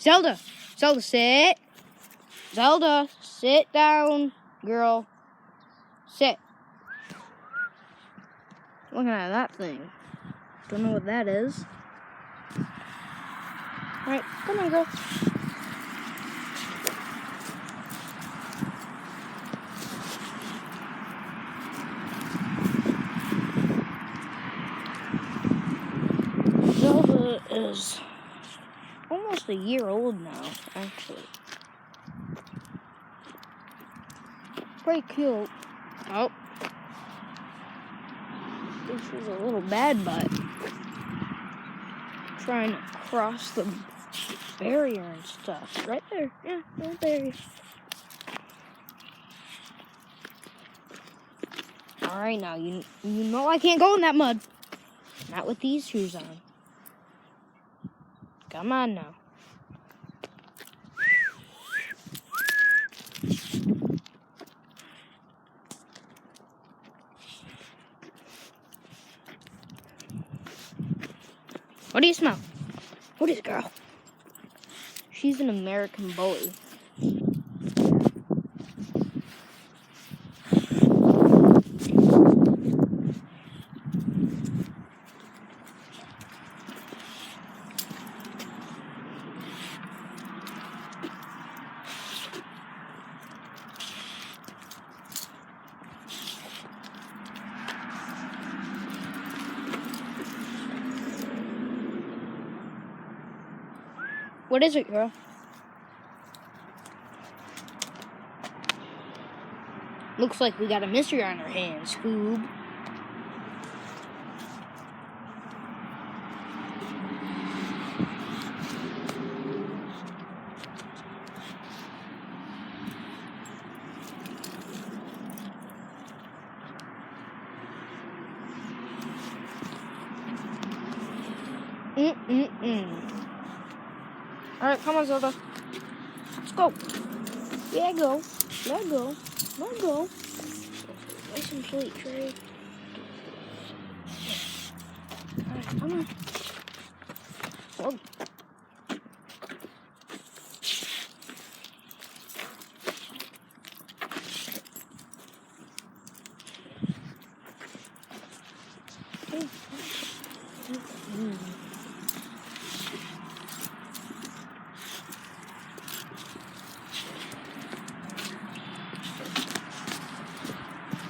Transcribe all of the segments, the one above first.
Zelda! Zelda, sit! Zelda, sit down, girl. Sit. Looking at that thing. Don't know what that is. Alright, come on, girl. Zelda is almost a year old now, actually. Pretty cute. Oh. I think she's a little bad butt. Trying to cross the barrier and stuff. Right there. Yeah, right there. Alright, now you know I can't go in that mud. Not with these shoes on. Come on now. What do you smell? What is it, girl? She's an American bully. What is it, girl? Looks like we got a mystery on our hands, Scoob. Alright, come on, Zelda. Let's go. Yeah, go. Let go. Let go. Nice and sweet, Trey. Alright, come on. Whoa.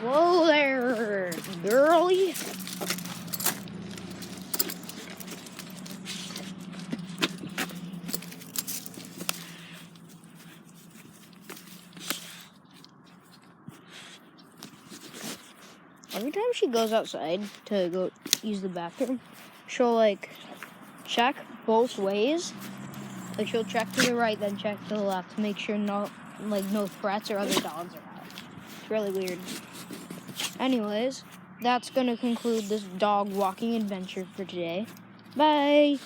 Whoa there, girlie. Every time she goes outside to go use the bathroom, she'll like check both ways. Like she'll check to the right, then check to the left to make sure no threats or other dogs are out. It's really weird. Anyways, that's gonna conclude this dog walking adventure for today. Bye!